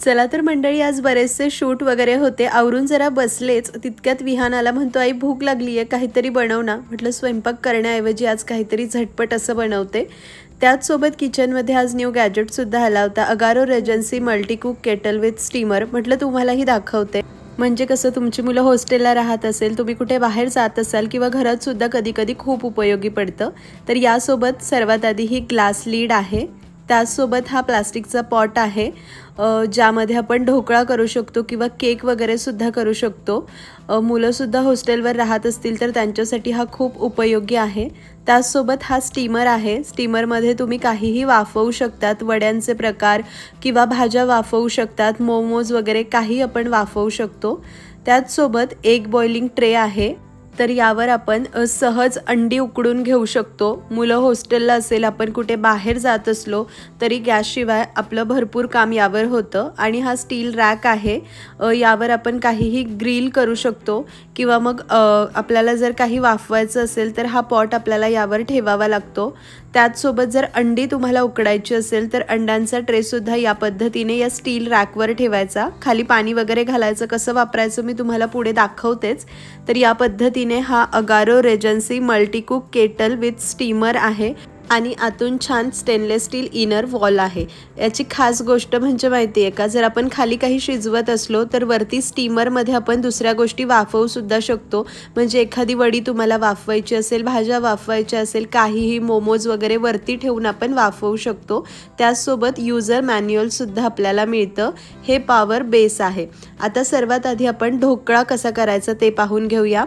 चला तर मंडळी, आज बरेचसे शूट वगैरे होते, आवरून जरा बसलेच तितक्यात विहान आला. म्हणतो आई भूक लागली आहे, काहीतरी बनव ना. म्हटलं स्वयंपाक करण्याऐवजी आज काहीतरी झटपट असं बनवते. त्याचसोबत किचनमध्ये आज न्यू गॅजेटसुद्धा आला होता, Agaro regency मल्टीकुक kettle with steamer. म्हटलं तुम्हालाही दाखवते. म्हणजे कसं, तुमची मुलं हॉस्टेलला राहत असेल, तुम्ही कुठे बाहेर जात असाल किंवा घरातसुद्धा कधी कधी खूप उपयोगी पडतं. तर यासोबत सर्वात आधी ही ग्लास लीड आहे, त्याचसोबत हा प्लास्टिकचा पॉट आहे ज्यामध्ये आपण ढोकळा करू शकतो किंवा केक वगैरे सुद्धा करू शकतो. मुलंसुद्धा हॉस्टेलवर राहत असतील तर त्यांच्यासाठी हा खूप उपयोगी आहे. त्याचसोबत हा स्टीमर आहे, स्टीमरमध्ये तुम्ही काहीही वाफवू शकतात, वड्यांचे प्रकार किंवा भाज्या वाफवू शकतात, मोमोज वगैरे काही आपण वाफवू शकतो. त्याचसोबत एक बॉइलिंग ट्रे आहे, तर यावर आपण सहज अंडी उकडून घेऊ शकतो. मुलं हॉस्टेलला असेल, आपण कुठे बाहेर जात असलो तरी गॅसशिवाय आपलं भरपूर काम यावर होतं. आणि हा स्टील रॅक आहे, यावर आपण काहीही ग्रिल करू शकतो किंवा मग आपल्याला जर काही वाफवायचं असेल तर हा पॉट आपल्याला यावर ठेवावा लागतो. त्याचसोबत जर अंडी तुम्हाला उकडायची असेल तर अंड्यांचा ट्रेसुद्धा या पद्धतीने या स्टील रॅकवर ठेवायचा. खाली पाणी वगैरे घालायचं, कसं वापरायचं मी तुम्हाला पुढे दाखवतेच. तर या पद्धतीने हा Agaro regency मल्टीकुक kettle with steamer आहे आणि आतून छान स्टेनलेस स्टील इनर वॉल आहे. याची खास गोष्ट म्हणजे माहिती आहे का, जर आपण खाली काही शिजवत असलो तर वरती स्टीमरमध्ये आपण दुसऱ्या गोष्टी वाफवू सुद्धा शकतो. म्हणजे एखादी वडी तुम्हाला वाफवायची असेल, भाज्या वाफवायच्या असेल, काहीही मोमोज वगैरे वरती ठेवून आपण वाफवू शकतो. त्याचसोबत युजर मॅन्युअलसुद्धा आपल्याला मिळतं. हे पॉवर बेस आहे. आता सर्वात आधी आपण ढोकळा कसा करायचा ते पाहून घेऊया.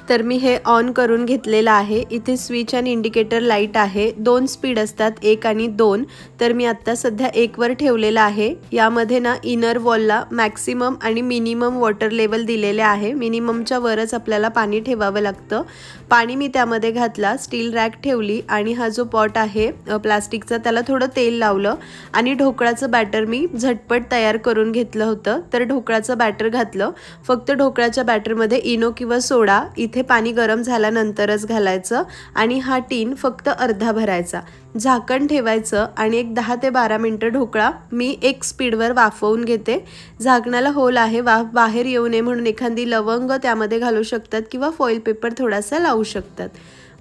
तर मी हे ऑन करून घेतलेलं आहे. इथे स्विच आणि इंडिकेटर लाईट आहे, 2 स्पीड असतात, 1 आणि 2. तर मी आत्ता सध्या 1 वर ठेवलेलं आहे. यामध्ये ना इनर वॉलला मॅक्सिमम आणि मिनिमम वॉटर लेवल दिलेले आहे. मिनिममच्या वरच आपल्याला पाणी ठेवावं लागतं. पाणी मी त्यामध्ये घातला, स्टील रॅक ठेवली आणि हा जो पॉट आहे प्लास्टिकचा त्याला थोडं तेल लावलं आणि ढोकळाचं बॅटर मी झटपट तयार करून घेतलं होतं. तर ढोकळाचं बॅटर घातलं. फक्त ढोकळाच्या बॅटरमध्ये इनो किंवा सोडा इथे पाणी गरम झाल्यानंतरच घालायचं आणि हा टीन फक्त अर्धा भरायचा. झाकण ठेवायचं आणि एक 10 ते 12 मिनटं ढोकळा मी 1 स्पीडवर वाफवून घेते. झाकणाला होल आहे, वाफ बाहेर येऊ नये म्हणून एखादी लवंग त्यामध्ये घालू शकतात किंवा फॉईल पेपर थोडासा लावू शकतात.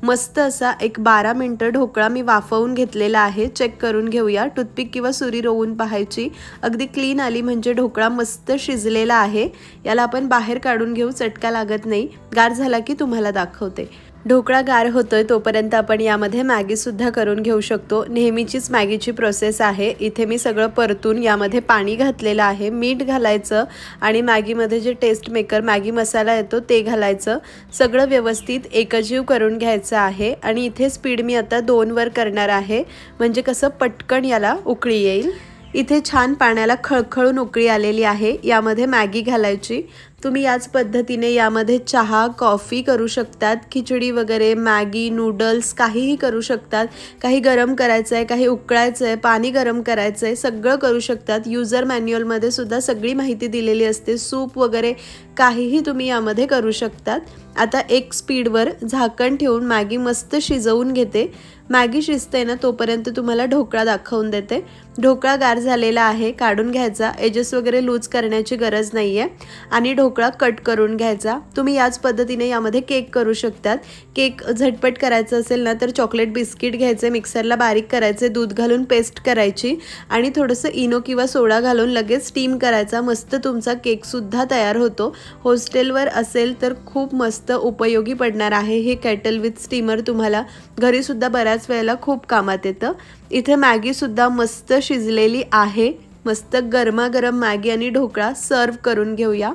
मस्त असा एक 12 मिनटं ढोकळा मी वाफवून घेतलेला आहे. चेक करून घेऊया, टूथपिक किंवा सुरी रोवून पाहायची. अगदी क्लीन आली म्हणजे ढोकळा मस्त शिजलेला आहे. याला आपण बाहेर काढून घेऊ, चटका लागत नाही. गार झाला की तुम्हाला दाखवते. ढोकळा गार होतोय तोपर्यंत आपण यामध्ये मॅगीसुद्धा करून घेऊ शकतो. नेहमीचीच मॅगीची प्रोसेस आहे. इथे मी सगळं परतून यामध्ये पाणी घातलेलं आहे, मीठ घालायचं आणि मॅगीमध्ये जे टेस्ट मेकर मॅगी मसाला येतो ते घालायचं. सगळं व्यवस्थित एकजीव करून घ्यायचं आहे. आणि इथे स्पीड मी आता 2 वर करणार आहे, म्हणजे कसं पटकन याला उकळी येईल. इथे छान पाण्याला खळखळून उकळी आलेली आहे. यामध्ये मॅगी घालायची. तुम्ही याच पद्धतीने यामध्ये चहा, कॉफी करू शकतात, खिचडी वगैरे, मॅगी, नूडल्स काहीही करू शकतात. काही गरम करायचं आहे, काही उकळायचं आहे, पाणी गरम करायचं आहे, सगळं करू शकतात. युजर मॅन्युअलमध्ये सुद्धा सगळी माहिती दिलेली असते. सूप वगैरे काहीही तुम्ही यामध्ये करू शकतात. आता 1 स्पीडवर झाकण ठेवून मॅगी मस्त शिजवून घेते. मॅगी शिजते ना तोपर्यंत तुम्हाला ढोकळा दाखवून देते. ढोकळा गार झालेला आहे, काढून घ्यायचा. एजेस वगैरे लूज करण्याची गरज नाही आहे आणि ढोकळा कट करून घ्यायचा. तुम्ही याच पद्धतीने यामध्ये केक करू शकतात. केक झटपट करायचं असेल ना तर चॉकलेट बिस्किट घ्यायचे, मिक्सरला बारीक करायचे, दूध घालून पेस्ट करायची आणि थोडंसं इनो किंवा सोडा घालून लगेच स्टीम करायचा. मस्त तुमचा केकसुद्धा तयार होतो. हॉस्टेलवर असेल तर खूप मस्त उपयोगी पडणार आहे हे केटल विथ स्टीमर. तुम्हाला घरीसुद्धा बऱ्याच वेळेला खूप कामात येतं. इथे मॅगीसुद्धा मस्त शिजलेली आहे. मस्त गरमागरम मॅगी आणि ढोकळा सर्व करून घेऊया.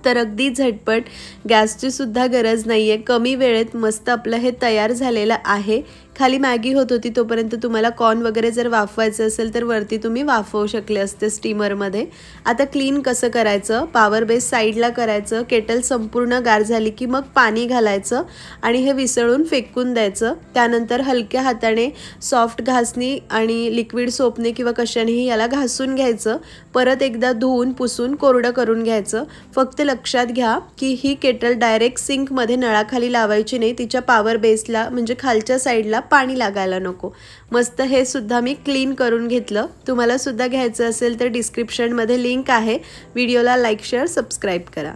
तर अगदी झटपट, गॅसची सुद्धा गरज नाही आहे, कमी वेळेत मस्त आपलं हे तयार झालेलं आहे. खाली मॅगी होत होती तोपर्यंत तुम्हाला कॉर्न वगैरे जर वाफवायचं असेल तर वरती तुम्ही वाफवू शकले असते स्टीमरमध्ये. आता क्लीन कसं करायचं, पॉवर बेस साईडला करायचं. केटल संपूर्ण गार झाली की मग पाणी घालायचं आणि हे विसळून फेकून द्यायचं. त्यानंतर हलक्या हाताने सॉफ्ट घासणी आणि लिक्विड सोपने किंवा कशानेही याला घासून घ्यायचं. परत एकदा धुवून पुसून कोरडं करून घ्यायचं. फक्त लक्षात घ्या की ही केटल डायरेक्ट सिंकमध्ये नळाखाली लावायची नाही, तिच्या पॉवर बेसला म्हणजे खालच्या साईडला पाणी लागायला नको। मस्त हे सुद्धा मी क्लीन करून घेतलं। तुम्हाला सुद्धा घ्यायचं असेल तर डिस्क्रिप्शनमध्ये लिंक आहे। व्हिडिओला लाईक शेअर सबस्क्राईब करा।